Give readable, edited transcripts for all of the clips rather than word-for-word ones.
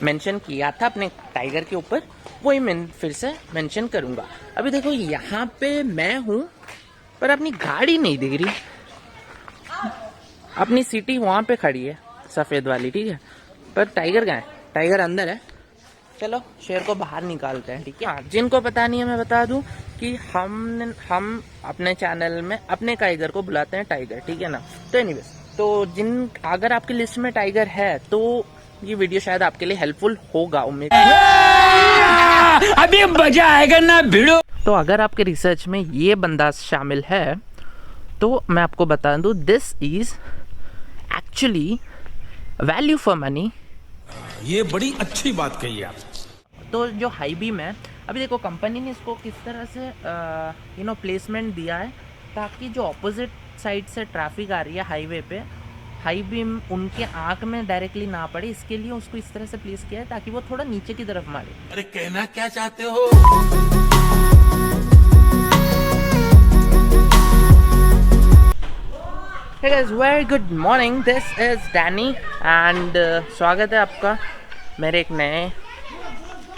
Mention किया था अपने टाइगर के ऊपर, वही मैं फिर से मेंशन करूंगा। अभी देखो यहाँ पे मैं हूँ पर अपनी गाड़ी नहीं दिख रही, अपनी सिटी वहाँ पे खड़ी है सफ़ेद वाली, ठीक है, पर टाइगर कहाँ है? टाइगर अंदर है। चलो शेर को बाहर निकालते हैं, ठीक है। हाँ, जिनको पता नहीं है मैं बता दूं कि हम अपने चैनल में अपने टाइगर को बुलाते हैं टाइगर, ठीक है ना। तो एनीवेज, तो अगर आपकी लिस्ट में टाइगर है तो ये वीडियो शायद आपके लिए हेल्पफुल होगा, उम्मीद। अभी मजा आएगा ना भिड़ो। तो अगर आपके रिसर्च में ये बंदा शामिल है तो मैं आपको बता दूं, this is actually value for money. ये बड़ी अच्छी बात कही आप। तो जो हाई बीम है, अभी देखो कंपनी ने इसको किस तरह से प्लेसमेंट दिया है ताकि जो ऑपोजिट साइड से ट्रैफिक आ रही है हाईवे पे, हाई बीम उनके आंख में डायरेक्टली ना पड़े, इसके लिए उसको इस तरह से प्लेस किया है ताकि वो थोड़ा नीचे की तरफ मारे। अरे कहना क्या चाहते हो? Hey guys, very good morning. This is Danny and स्वागत है आपका मेरे एक नए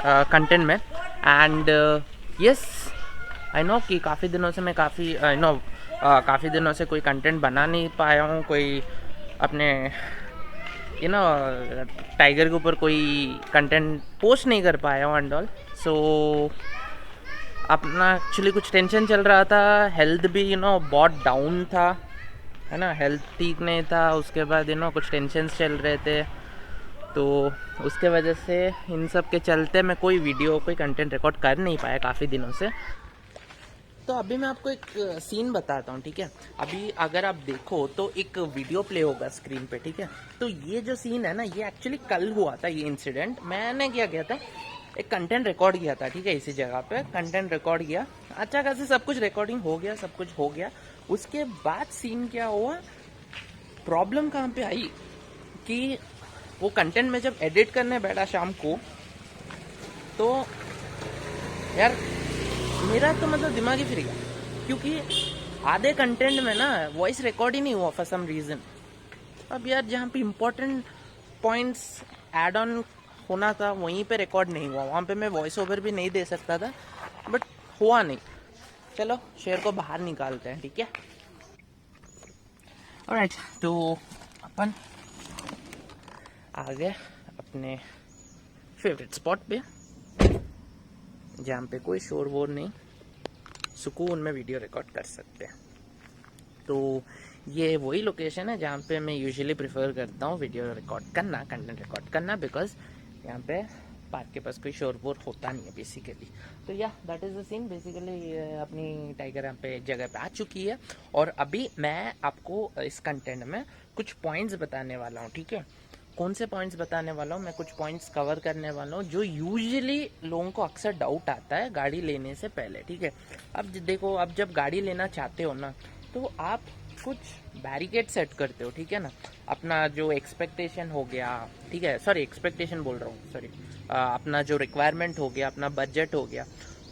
कंटेंट में। एंड यस, आई नो कि काफ़ी दिनों से मैं काफ़ी दिनों से कोई कंटेंट बना नहीं पाया हूँ, कोई अपने टाइगर के ऊपर कोई कंटेंट पोस्ट नहीं कर पाया हूँ एंड ऑल। सो अपना एक्चुअली कुछ टेंशन चल रहा था, हेल्थ भी बहुत डाउन था, है ना, हेल्थ ठीक नहीं था। उसके बाद कुछ टेंशन्स चल रहे थे, तो उसके वजह से इन सब के चलते मैं कोई कंटेंट रिकॉर्ड कर नहीं पाया काफ़ी दिनों से। तो अभी मैं आपको एक सीन बताता हूँ, ठीक है। अभी अगर आप देखो तो एक वीडियो प्ले होगा स्क्रीन पे, ठीक है। तो ये जो सीन है ना, ये एक्चुअली कल हुआ था। ये इंसिडेंट मैंने क्या किया था, एक कंटेंट रिकॉर्ड किया था, ठीक है। इसी जगह पे कंटेंट रिकॉर्ड किया, अच्छा खासी सब कुछ रिकॉर्डिंग हो गया, सब कुछ हो गया। उसके बाद सीन क्या हुआ, प्रॉब्लम कहाँ पे आई कि वो कंटेंट में जब एडिट करने बैठा शाम को, तो यार मेरा तो मतलब दिमाग ही फिर गया, क्योंकि आधे कंटेंट में ना वॉइस रिकॉर्ड ही नहीं हुआ फॉर सम रीज़न। अब यार जहाँ पे इम्पोर्टेंट पॉइंट्स ऐड ऑन होना था वहीं पे रिकॉर्ड नहीं हुआ, वहाँ पे मैं वॉइस ओवर भी नहीं दे सकता था, बट हुआ नहीं। चलो शेर को बाहर निकालते हैं, ठीक है। ऑलराइट, तो अपन आ गए अपने फेवरेट स्पॉट पे, जहाँ पे कोई शोर वोर नहीं, सुकून में वीडियो रिकॉर्ड कर सकते हैं। तो ये वही लोकेशन है जहाँ पे मैं यूजुअली प्रेफर करता हूँ वीडियो रिकॉर्ड करना, कंटेंट रिकॉर्ड करना, बिकॉज यहाँ पे पार्क के पास कोई शोर वोर होता नहीं है बेसिकली। तो या that is the scene. Basically अपनी टाइगर यहाँ पे जगह पे आ चुकी है, और अभी मैं आपको इस कंटेंट में कुछ पॉइंट्स बताने वाला हूँ, ठीक है। कौन से पॉइंट्स बताने वाला हूँ मैं, कुछ पॉइंट्स कवर करने वाला हूँ जो यूजुअली लोगों को अक्सर डाउट आता है गाड़ी लेने से पहले, ठीक है। अब देखो, अब जब गाड़ी लेना चाहते हो ना, तो आप कुछ बैरिकेड सेट करते हो, ठीक है ना। अपना जो एक्सपेक्टेशन हो गया, ठीक है, सॉरी एक्सपेक्टेशन बोल रहा हूँ, सॉरी, अपना जो रिक्वायरमेंट हो गया, अपना बजट हो गया।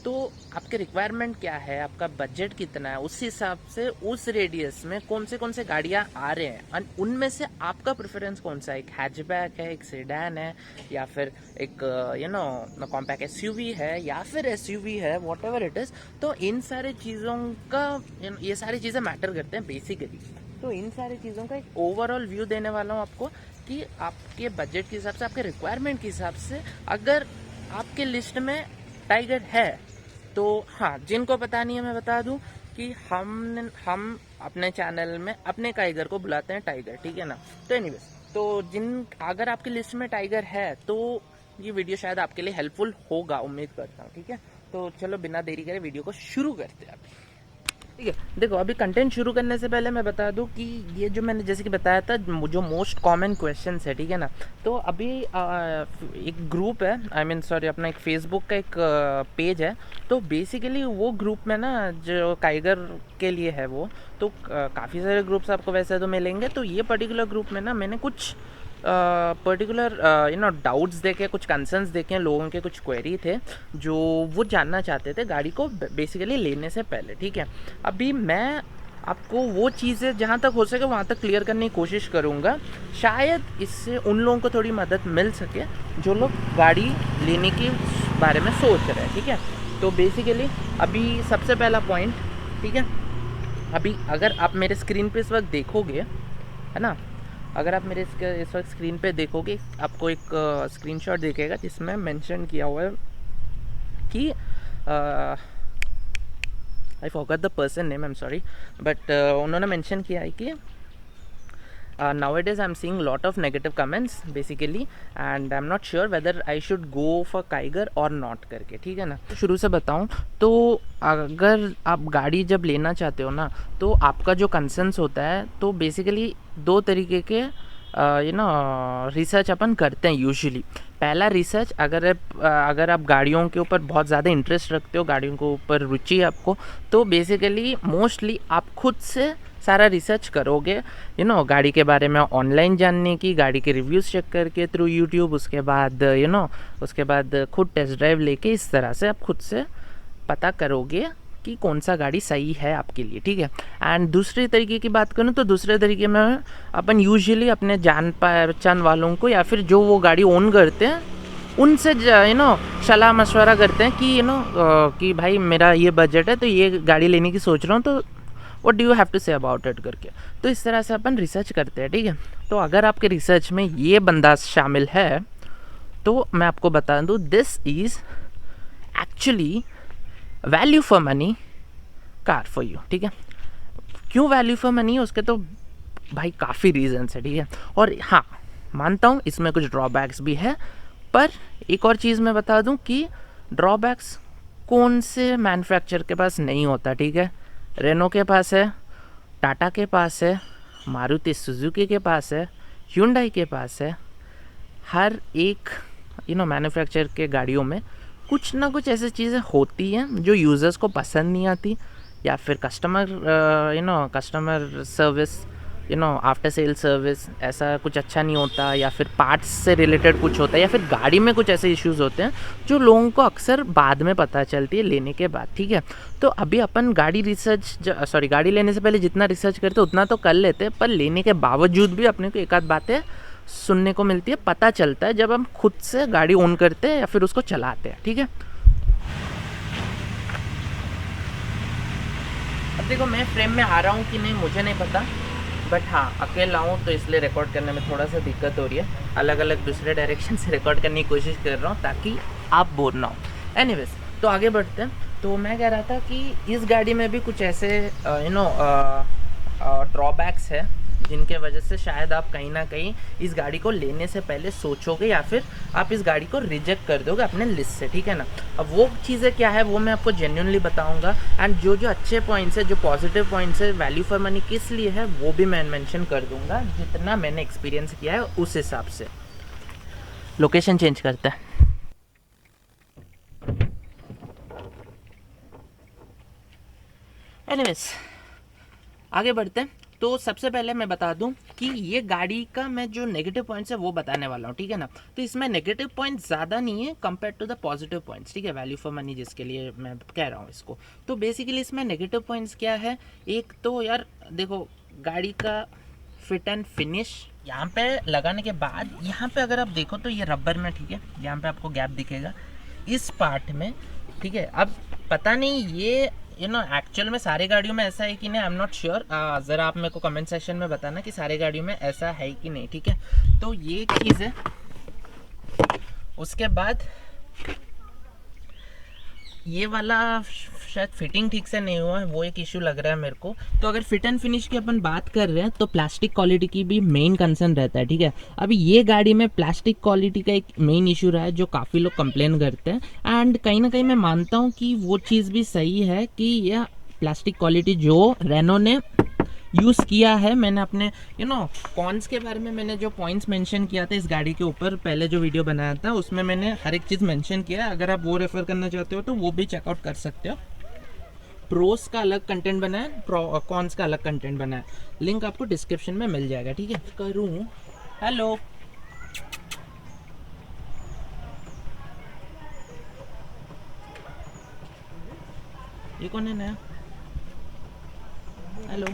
तो आपके रिक्वायरमेंट क्या है, आपका बजट कितना है, उस हिसाब से उस रेडियस में कौन से गाड़ियाँ आ रहे हैं, और उनमें से आपका प्रेफरेंस कौन सा है। एक हैचबैक है, एक सेडान है, या फिर एक कॉम्पैक्ट एसयूवी है, या फिर एसयूवी है, व्हाटएवर इट इज़। तो इन सारी चीज़ों का ये सारी चीज़ें मैटर करते हैं बेसिकली। तो इन सारी चीज़ों का एक ओवरऑल व्यू देने वाला हूँ आपको, कि आपके बजट के हिसाब से, आपके रिक्वायरमेंट के हिसाब से, अगर आपके लिस्ट में टाइगर है तो हाँ, जिनको पता नहीं है मैं बता दूं कि हम अपने चैनल में अपने टाइगर को बुलाते हैं टाइगर, ठीक है ना। तो एनीवेज, तो अगर आपकी लिस्ट में टाइगर है तो ये वीडियो शायद आपके लिए हेल्पफुल होगा, उम्मीद करता हूँ, ठीक है। तो चलो बिना देरी करे वीडियो को शुरू करते हैं अभी, ठीक है। देखो, अभी कंटेंट शुरू करने से पहले मैं बता दूं कि ये जो मैंने जैसे कि बताया था, जो मोस्ट कॉमन क्वेश्चंस है, ठीक है ना। तो अभी एक ग्रुप है, सॉरी अपना एक फेसबुक का एक पेज है। तो बेसिकली वो ग्रुप में ना, जो टाइगर के लिए है वो, तो काफ़ी सारे ग्रुप्स आपको वैसे तो मिलेंगे। तो ये पर्टिकुलर ग्रुप में ना मैंने कुछ पर्टिकुलर डाउट्स देखे, कुछ कंसर्न्स देखे, लोगों के कुछ क्वेरी थे जो वो जानना चाहते थे गाड़ी को बेसिकली लेने से पहले, ठीक है। अभी मैं आपको वो चीज़ें जहाँ तक हो सके वहाँ तक क्लियर करने की कोशिश करूँगा। शायद इससे उन लोगों को थोड़ी मदद मिल सके जो लोग गाड़ी लेने के बारे में सोच रहे हैं, ठीक है। तो बेसिकली अभी सबसे पहला पॉइंट, ठीक है, अभी अगर आप मेरे स्क्रीन पे इस वक्त देखोगे, है ना, अगर आप मेरे इस वक्त स्क्रीन पे देखोगे, आपको एक स्क्रीनशॉट दिखेगा जिसमें मेंशन किया हुआ है कि I forgot the person name, I am sorry, but उन्होंने मेंशन किया है कि nowadays I'm seeing lot of negative comments basically and I'm not sure whether I should go for Kiger or not करके, ठीक है ना। तो शुरू से बताऊं तो अगर आप गाड़ी जब लेना चाहते हो ना, तो आपका जो कंसर्न्स होता है, तो बेसिकली दो तरीके के रिसर्च अपन करते हैं यूजुअली। पहला रिसर्च, अगर आप गाड़ियों के ऊपर बहुत ज़्यादा इंटरेस्ट रखते हो, गाड़ियों के ऊपर रुचि है आपको, तो बेसिकली मोस्टली आप खुद से सारा रिसर्च करोगे, गाड़ी के बारे में ऑनलाइन जानने की, गाड़ी के रिव्यूज़ चेक करके थ्रू यूट्यूब, उसके बाद खुद टेस्ट ड्राइव लेके इस तरह से आप खुद से पता करोगे कि कौन सा गाड़ी सही है आपके लिए, ठीक है। एंड दूसरे तरीके की बात करूँ तो दूसरे तरीके में अपन यूजुअली अपने जान पहचान वालों को या फिर जो वो गाड़ी ओन करते हैं उनसे सलाह मशवरा करते हैं कि कि भाई मेरा ये बजट है तो ये गाड़ी लेने की सोच रहा हूँ, तो what do you have to say about it करके। तो इस तरह से अपन रिसर्च करते हैं, ठीक है। तो अगर आपके रिसर्च में ये बंदा शामिल है तो मैं आपको बता दूँ, this is actually value for money car for you, ठीक है। क्यों वैल्यू फॉर मनी है उसके तो भाई काफ़ी रीजंस है, ठीक है। और हाँ, मानता हूँ इसमें कुछ ड्रॉबैक्स भी है, पर एक और चीज़ मैं बता दूँ कि ड्रॉबैक्स कौन से मैन्युफैक्चरर के पास नहीं होता, ठीक है। रेनो के पास है, टाटा के पास है, मारुति सुजुकी के पास है, ह्यूंडई के पास है। हर एक मैन्युफैक्चरर के गाड़ियों में कुछ ना कुछ ऐसी चीज़ें होती हैं जो यूज़र्स को पसंद नहीं आती, या फिर customer service after sale service ऐसा कुछ अच्छा नहीं होता, या फिर पार्ट्स से रिलेटेड कुछ होता है, या फिर गाड़ी में कुछ ऐसे इश्यूज होते हैं जो लोगों को अक्सर बाद में पता चलती है लेने के बाद, ठीक है। तो अभी अपन गाड़ी लेने से पहले जितना रिसर्च करते हैं उतना तो कर लेते हैं, पर लेने के बावजूद भी अपने को एक आध बातें सुनने को मिलती है, पता चलता है जब हम खुद से गाड़ी ओन करते हैं या फिर उसको चलाते हैं, ठीक है। अब देखो मैं फ्रेम में आ रहा हूँ कि नहीं मुझे नहीं पता, बट हाँ अकेला हूँ तो इसलिए रिकॉर्ड करने में थोड़ा सा दिक्कत हो रही है। अलग अलग दूसरे डायरेक्शन से रिकॉर्ड करने की कोशिश कर रहा हूँ ताकि आप बोर ना हो। एनीवेज, तो आगे बढ़ते हैं। तो मैं कह रहा था कि इस गाड़ी में भी कुछ ऐसे ड्रॉबैक्स है जिनके वजह से शायद आप कहीं ना कहीं इस गाड़ी को लेने से पहले सोचोगे या फिर आप इस गाड़ी को रिजेक्ट कर दोगे अपने लिस्ट से, ठीक है ना। अब वो चीज़ें क्या है वो मैं आपको जेन्युइनली बताऊंगा, एंड जो जो अच्छे पॉइंट्स है, जो पॉजिटिव पॉइंट्स है, वैल्यू फॉर मनी किस लिए है वो भी मैं मेंशन कर दूंगा जितना मैंने एक्सपीरियंस किया है उस हिसाब से। लोकेशन चेंज करते हैं। एनीवेज, आगे बढ़ते हैं। तो सबसे पहले मैं बता दूं कि ये गाड़ी का मैं जो नेगेटिव पॉइंट्स है वो बताने वाला हूँ, ठीक है ना। तो इसमें नेगेटिव पॉइंट्स ज़्यादा नहीं है compare to the positive points, ठीक है, वैल्यू फॉर मनी जिसके लिए मैं कह रहा हूँ इसको। तो बेसिकली इसमें नेगेटिव पॉइंट्स क्या है, एक तो यार देखो गाड़ी का फिट एंड फिनिश यहाँ पे लगाने के बाद, यहाँ पे अगर आप देखो तो ये रबर में, ठीक है, यहाँ पे आपको गैप दिखेगा इस पार्ट में, ठीक है। अब पता नहीं ये एक्चुअल में सारी गाड़ियों में ऐसा है कि नहीं, आई एम नॉट श्योर। ज़रा आप मेरे को कमेंट सेक्शन में बताना कि सारी गाड़ियों में ऐसा है कि नहीं, ठीक है। तो ये एक चीज़ है। उसके बाद ये वाला शायद फिटिंग ठीक से नहीं हुआ है, वो एक इशू लग रहा है मेरे को। तो अगर फिट एंड फिनिश की अपन बात कर रहे हैं तो प्लास्टिक क्वालिटी की भी मेन कंसर्न रहता है, ठीक है। अभी ये गाड़ी में प्लास्टिक क्वालिटी का एक मेन इशू रहा है जो काफ़ी लोग कंप्लेन करते हैं, एंड कहीं ना कहीं मैं मानता हूँ कि वो चीज़ भी सही है कि यह प्लास्टिक क्वालिटी जो रेनो ने यूज़ किया है, मैंने अपने कॉन्स के बारे में मैंने जो पॉइंट्स मेंशन किया था इस गाड़ी के ऊपर पहले जो वीडियो बनाया था उसमें मैंने हर एक चीज़ मेंशन किया है। अगर आप वो रेफर करना चाहते हो तो वो भी चेकआउट कर सकते हो। प्रोस का अलग कंटेंट बना है, कॉन्स का अलग कंटेंट बना है, लिंक आपको डिस्क्रिप्शन में मिल जाएगा, ठीक है। करूँ हेलो, ये कौन है नया? हेलो,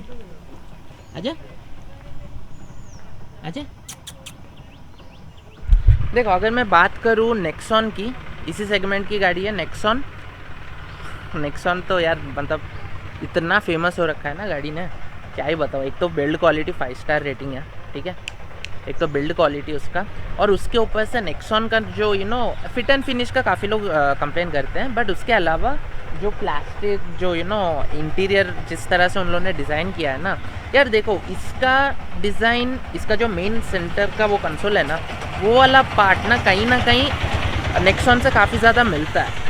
आजा आजा। देखो अगर मैं बात करूँ नेक्सॉन की, इसी सेगमेंट की गाड़ी है नेक्सॉन। नेक्सॉन तो यार मतलब इतना फेमस हो रखा है ना गाड़ी ने, क्या ही बताओ। एक तो बिल्ड क्वालिटी 5 स्टार रेटिंग है, ठीक है, एक तो बिल्ड क्वालिटी उसका, और उसके ऊपर से नेक्सॉन का जो फिट एंड फिनिश का काफ़ी लोग कंप्लेन करते हैं, बट उसके अलावा जो प्लास्टिक जो इंटीरियर जिस तरह से उन लोगों ने डिज़ाइन किया है ना यार, देखो इसका डिज़ाइन, इसका जो मेन सेंटर का वो कंसोल है ना, वो वाला पार्ट ना कहीं नेक्सॉन से काफ़ी ज़्यादा मिलता है।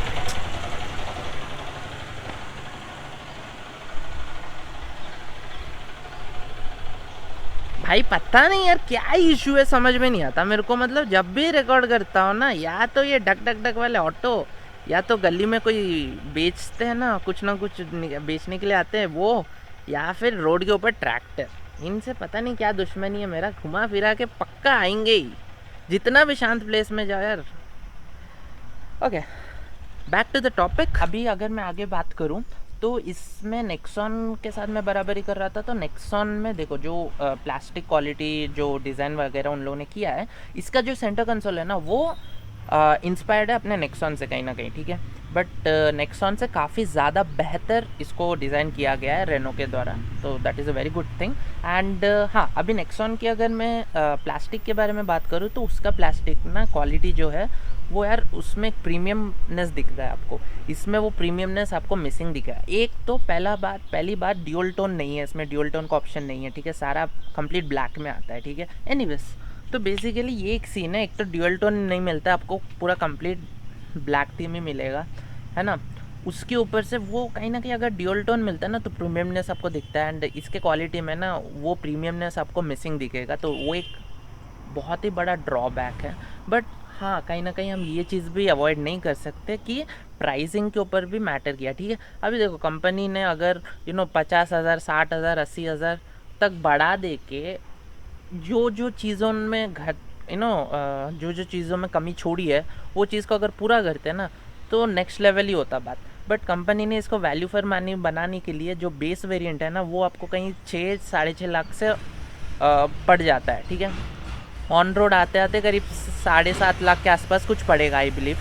भाई पता नहीं यार क्या इशू है, समझ में नहीं आता मेरे को। मतलब जब भी रिकॉर्ड करता हूँ ना, या तो ये ढक ढक ढक वाले ऑटो, या तो गली में कोई बेचते हैं ना कुछ बेचने के लिए आते हैं वो, या फिर रोड के ऊपर ट्रैक्टर। इनसे पता नहीं क्या दुश्मनी है मेरा, घुमा फिरा के पक्का आएंगे ही, जितना भी शांत प्लेस में जाओ यार। Okay, back to the topic. अभी अगर मैं आगे बात करूँ तो इसमें नेक्सॉन के साथ मैं बराबरी कर रहा था, तो नेक्सॉन में देखो जो प्लास्टिक क्वालिटी जो डिज़ाइन वगैरह उन लोगों ने किया है, इसका जो सेंटर कंसोल है ना वो इंस्पायर्ड है अपने नेक्सॉन से कहीं ना कहीं, ठीक है, बट नेक्सॉन से काफ़ी ज़्यादा बेहतर इसको डिज़ाइन किया गया है रेनो के द्वारा, तो that is a very good thing. And हाँ, अभी नेक्सॉन की अगर मैं प्लास्टिक के बारे में बात करूँ तो उसका प्लास्टिक ना क्वालिटी जो है वो यार उसमें प्रीमियमनेस दिख रहा है आपको, इसमें वो प्रीमियमनेस आपको मिसिंग दिख रहा है। एक तो पहली बात ड्यूल टोन नहीं है इसमें, ड्यूल टोन का ऑप्शन नहीं है, ठीक है, सारा कंप्लीट ब्लैक में आता है, ठीक है। एनीवेज, तो बेसिकली ये एक सीन है, एक तो ड्यूल टोन नहीं मिलता आपको, पूरा कंप्लीट ब्लैक थीम ही मिलेगा, है ना। उसके ऊपर से वो कहीं ना कहीं अगर ड्यूल टोन मिलता है ना तो प्रीमियमनेस आपको दिखता है, एंड इसके क्वालिटी में ना वो प्रीमियमनेस आपको मिसिंग दिखेगा, तो वो एक बहुत ही बड़ा ड्रॉबैक है। बट हाँ, कहीं ना कहीं हम ये चीज़ भी अवॉइड नहीं कर सकते कि प्राइसिंग के ऊपर भी मैटर किया, ठीक है। अभी देखो कंपनी ने अगर 50,000 60,000 80,000 तक बढ़ा दे के जो चीज़ों में जो चीज़ों में कमी छोड़ी है वो चीज़ को अगर पूरा करते हैं ना तो नेक्स्ट लेवल ही होता बात। बट कंपनी ने इसको वैल्यू फॉर मनी बनाने के लिए जो बेस वेरिएंट है ना वो आपको कहीं 6-6.5 लाख से पड़ जाता है, ठीक है। ऑन रोड आते आते करीब 7.5 लाख के आसपास कुछ पड़ेगा आई बिलीव,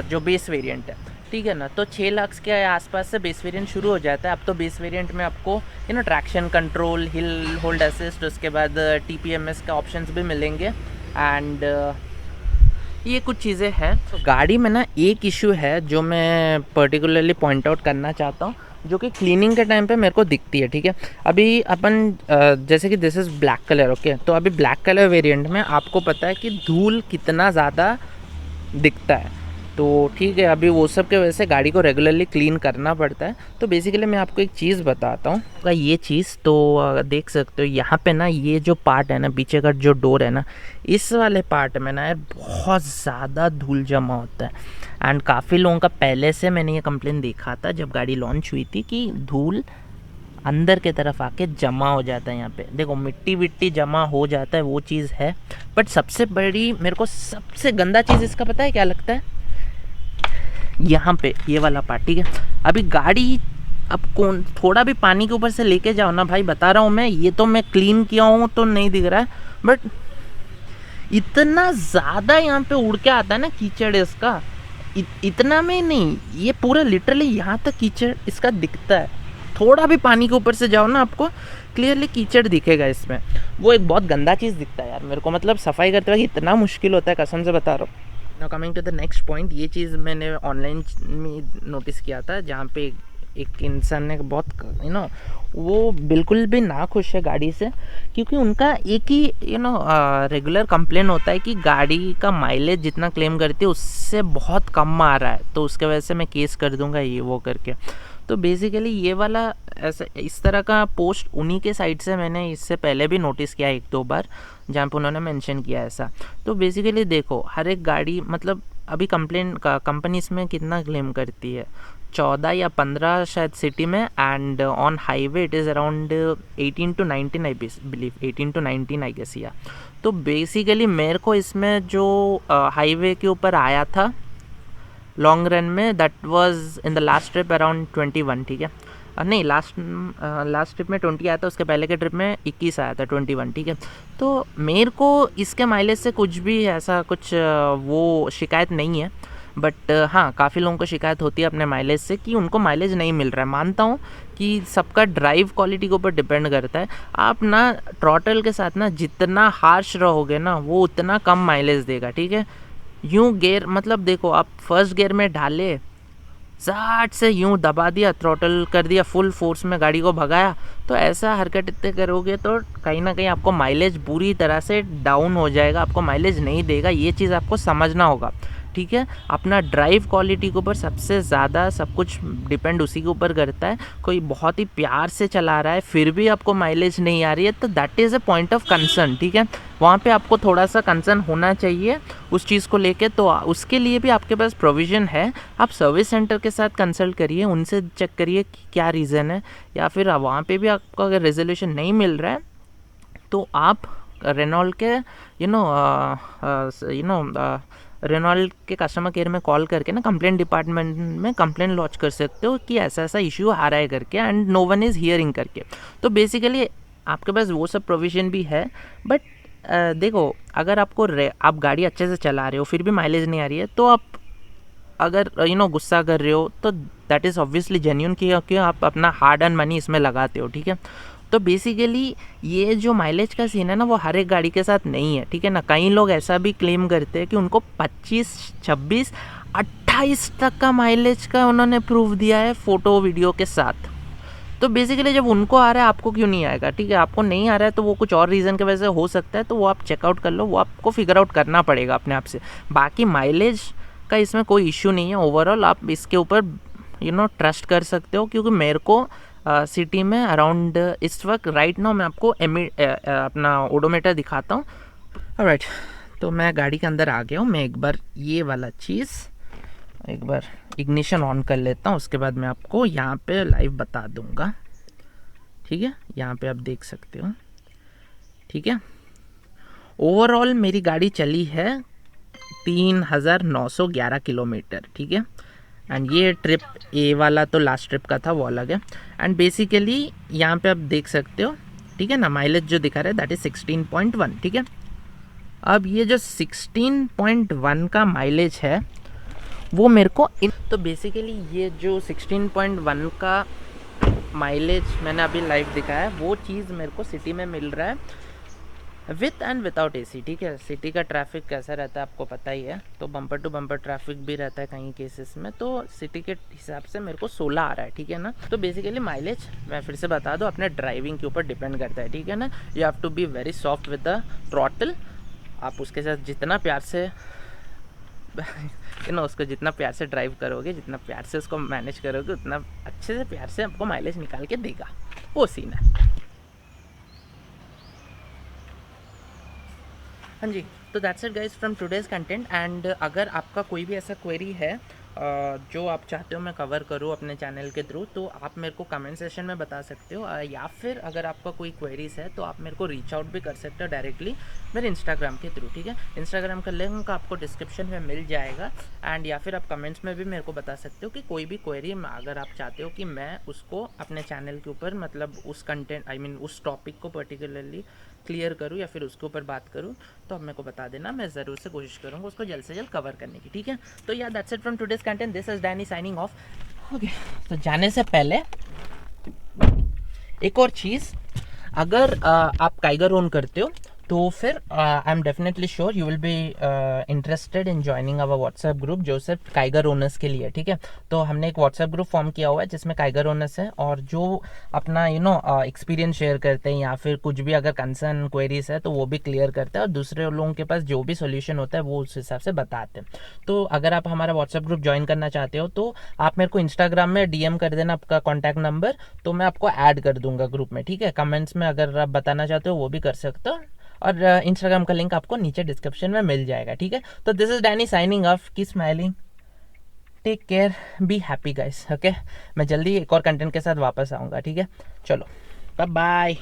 जो बेस वेरिएंट है, ठीक है ना। तो 6 लाख के आसपास से बेस वेरिएंट शुरू हो जाता है। अब तो बेस वेरिएंट में आपको traction control, hill hold assist, उसके बाद TPMS के ऑप्शंस भी मिलेंगे, एंड ये कुछ चीज़ें हैं। तो गाड़ी में ना एक इशू है जो मैं पर्टिकुलरली पॉइंट आउट करना चाहता हूँ, जो कि क्लीनिंग के टाइम पे मेरे को दिखती है, ठीक है। अभी अपन जैसे कि this is black colour, okay, तो अभी ब्लैक कलर वेरिएंट में आपको पता है कि धूल कितना ज़्यादा दिखता है, तो ठीक है, अभी वो सब के वजह से गाड़ी को रेगुलरली क्लीन करना पड़ता है। तो बेसिकली मैं आपको एक चीज़ बताता हूँ, ये चीज़ तो देख सकते हो यहाँ पे ना, ये जो पार्ट है ना पीछे का जो डोर है ना, इस वाले पार्ट में ना यार बहुत ज़्यादा धूल जमा होता है। एंड काफ़ी लोगों का पहले से मैंने ये कंप्लेन देखा था जब गाड़ी लॉन्च हुई थी कि धूल अंदर के तरफ आके जमा हो जाता है। यहाँ पे देखो मिट्टी विट्टी जमा हो जाता है, वो चीज़ है। बट सबसे बड़ी मेरे को सबसे गंदा चीज़ इसका पता है क्या लगता है? यहाँ पे ये वाला पार्ट, ठीक है। अभी गाड़ी अब कौन थोड़ा भी पानी के ऊपर से लेके जाओ ना भाई, बता रहा हूँ मैं, ये तो मैं क्लीन किया हूँ तो नहीं दिख रहा है, बट इतना ज़्यादा यहाँ पे उड़ के आता है ना कीचड़ इसका, इतना में नहीं, ये पूरा लिटरली यहाँ तक कीचड़ इसका दिखता है। थोड़ा भी पानी के ऊपर से जाओ ना आपको क्लियरली कीचड़ दिखेगा इसमें। वो एक बहुत गंदा चीज़ दिखता है यार मेरे को, मतलब सफाई करते वक्त इतना मुश्किल होता है, कसम से बता रहा हूँ। Now coming to the next point, ये चीज़ मैंने ऑनलाइन में नोटिस किया था, जहाँ पे एक इंसान ने बहुत वो बिल्कुल भी ना खुश है गाड़ी से, क्योंकि उनका एक ही रेगुलर कंप्लेन होता है कि गाड़ी का माइलेज जितना क्लेम करती है उससे बहुत कम आ रहा है, तो उसके वजह से मैं केस कर दूंगा ये वो करके। तो बेसिकली ये वाला ऐसा इस तरह का पोस्ट उन्हीं के साइड से मैंने इससे पहले भी नोटिस किया 1-2 बार, जहाँ पे उन्होंने मेंशन किया ऐसा। तो बेसिकली देखो हर एक गाड़ी, मतलब अभी कंप्लेन का कंपनी इसमें कितना क्लेम करती है, 14 या 15 शायद सिटी में, and on highway it is around 18 to 19 I believe, 18 to 19 I guess. या तो बेसिकली मेरे को इसमें जो हाईवे के ऊपर आया था लॉन्ग रन में, that was in the last trip around 21, ठीक है। नहीं, लास्ट ट्रिप में 20 आया था, उसके पहले के ट्रिप में 21 आया था, 21, ठीक है। तो मेरे को इसके माइलेज से कुछ भी ऐसा कुछ वो शिकायत नहीं है, बट हाँ, काफ़ी लोगों को शिकायत होती है अपने माइलेज से कि उनको माइलेज नहीं मिल रहा है। मानता हूँ कि सबका ड्राइव क्वालिटी के ऊपर डिपेंड करता है। आप ना थ्रॉटल के साथ ना जितना हार्श रहोगे ना, वो उतना कम माइलेज देगा, ठीक है। यूँ गियर मतलब देखो, आप फर्स्ट गियर में डाले, ज़ाट से यूं दबा दिया, थ्रॉटल कर दिया, फुल फोर्स में गाड़ी को भगाया, तो ऐसा हरकत इतने करोगे तो कहीं ना कहीं आपको माइलेज बुरी तरह से डाउन हो जाएगा, आपको माइलेज नहीं देगा। ये चीज़ आपको समझना होगा, ठीक है। अपना ड्राइव क्वालिटी के ऊपर सबसे ज़्यादा सब कुछ डिपेंड उसी के ऊपर करता है। कोई बहुत ही प्यार से चला रहा है फिर भी आपको माइलेज नहीं आ रही है, तो that is a point of concern, ठीक है। वहाँ पे आपको थोड़ा सा कंसर्न होना चाहिए उस चीज़ को लेके। तो उसके लिए भी आपके पास प्रोविज़न है। आप सर्विस सेंटर के साथ कंसल्ट करिए, उनसे चेक करिए कि क्या रीज़न है, या फिर वहाँ पे भी आपको अगर रेजोल्यूशन नहीं मिल रहा है तो आप रेनॉल्ट के रेनॉल्ट के कस्टमर केयर में कॉल करके ना कंप्लेंट डिपार्टमेंट में कंप्लेंट लॉन्च कर सकते हो कि ऐसा ऐसा इशू आ रहा है करके, and no one is hearing करके। तो बेसिकली आपके पास वो सब प्रोविज़न भी है। बट देखो, अगर आपको आप गाड़ी अच्छे से चला रहे हो फिर भी माइलेज नहीं आ रही है, तो आप अगर गुस्सा कर रहे हो तो दैट इज़ ऑब्वियसली जेन्यून, क्योंकि आप अपना हार्ड अर्न मनी इसमें लगाते हो, ठीक है। तो बेसिकली ये जो माइलेज का सीन है ना, वो हर एक गाड़ी के साथ नहीं है, ठीक है ना। कई लोग ऐसा भी क्लेम करते हैं कि उनको 25, 26, 28 तक का माइलेज का उन्होंने प्रूफ दिया है फ़ोटो वीडियो के साथ। तो बेसिकली जब उनको आ रहा है आपको क्यों नहीं आएगा, ठीक है। आपको नहीं आ रहा है तो वो कुछ और रीज़न की वजह से हो सकता है, तो वो आप चेकआउट कर लो, वो आपको फिगर आउट करना पड़ेगा अपने आप से। बाकी माइलेज का इसमें कोई इश्यू नहीं है। ओवरऑल आप इसके ऊपर ट्रस्ट कर सकते हो, क्योंकि मेरे को सिटी में अराउंड इस वक्त राइट नाउ मैं आपको अपना ओडोमीटर दिखाता हूँ। ऑलराइट, तो मैं गाड़ी के अंदर आ गया हूँ। मैं एक बार ये वाला चीज़ एक बार इग्निशन ऑन कर लेता हूँ, उसके बाद मैं आपको यहाँ पे लाइव बता दूँगा, ठीक है। यहाँ पे आप देख सकते हो, ठीक है। ओवरऑल मेरी गाड़ी चली है 3911 किलोमीटर, ठीक है। एंड ये ट्रिप ए वाला तो लास्ट ट्रिप का था, वो अलग है। एंड बेसिकली यहाँ पे आप देख सकते हो, ठीक है ना, माइलेज जो दिखा रहा है दैट इज़ 16.1, ठीक है। अब ये जो 16.1 का माइलेज है वो मेरे को तो बेसिकली ये जो 16.1 का माइलेज मैंने अभी लाइव दिखाया है, वो चीज़ मेरे को सिटी में मिल रहा है विथ एंड विदाउट एसी, ठीक है। सिटी का ट्रैफिक कैसा रहता है आपको पता ही है, तो बम्पर टू बम्पर ट्रैफिक भी रहता है कहीं केसेस में, तो सिटी के हिसाब से मेरे को 16 आ रहा है, ठीक है ना। तो बेसिकली माइलेज मैं फिर से बता दूं, अपने ड्राइविंग के ऊपर डिपेंड करता है, ठीक है ना। You have to be very soft with the throttle. आप उसके साथ जितना प्यार से उसको जितना प्यार से ड्राइव करोगे, जितना प्यार से उसको मैनेज करोगे, उतना अच्छे से प्यार से आपको माइलेज निकाल के देगा, वो सीन है। हाँ जी, तो that's it guys from today's content. And अगर आपका कोई भी ऐसा क्वेरी है जो आप चाहते हो मैं कवर करूँ अपने चैनल के थ्रू, तो आप मेरे को कमेंट सेशन में बता सकते हो, या फिर अगर आपका कोई क्वेरीज है तो आप मेरे को रीच आउट भी कर सकते हो डायरेक्टली मेरे इंस्टाग्राम के थ्रू, ठीक है। इंस्टाग्राम का लिंक आपको डिस्क्रिप्शन में मिल जाएगा। एंड या फिर आप कमेंट्स में भी मेरे को बता सकते हो कि कोई भी क्वेरी अगर आप चाहते हो कि मैं उसको अपने चैनल के ऊपर मतलब उस कंटेंट उस टॉपिक को पर्टिकुलरली क्लियर करूँ या फिर उसके ऊपर बात करूँ, तो आप मेरे को बता देना, मैं ज़रूर से कोशिश करूँगा उसको जल्द से जल्द कवर करने की, ठीक है। तो या that's it from today's content, this is Danny signing of. Okay, तो जाने से पहले एक और चीज़, अगर आप काइगर ओन करते हो तो फिर I am definitely sure you will be interested in joining our WhatsApp group जो सिर्फ काइगर ओनर्स के लिए, ठीक है। तो हमने एक व्हाट्सएप ग्रुप फॉर्म किया हुआ है जिसमें काइगर ओनर्स है, और जो अपना एक्सपीरियंस शेयर करते हैं या फिर कुछ भी अगर कंसर्न क्वेरीज है तो वो भी क्लियर करते हैं, और दूसरे लोगों के पास जो भी सोल्यूशन होता है वो उस हिसाब से बताते हैं। तो अगर आप हमारा व्हाट्सएप ग्रुप ज्वाइन करना चाहते हो तो आप मेरे को इंस्टाग्राम में DM कर देना आपका कॉन्टैक्ट नंबर, तो मैं आपको ऐड कर दूंगा ग्रुप में, ठीक है। कमेंट्स में अगर आप बताना चाहते हो वो भी कर सकते हो, और इंस्टाग्राम का लिंक आपको नीचे डिस्क्रिप्शन में मिल जाएगा, ठीक है। तो this is Danny signing off, keep smiling, take care, be happy guys, okay. मैं जल्दी एक और कंटेंट के साथ वापस आऊँगा, ठीक है। चलो, बाय बाय।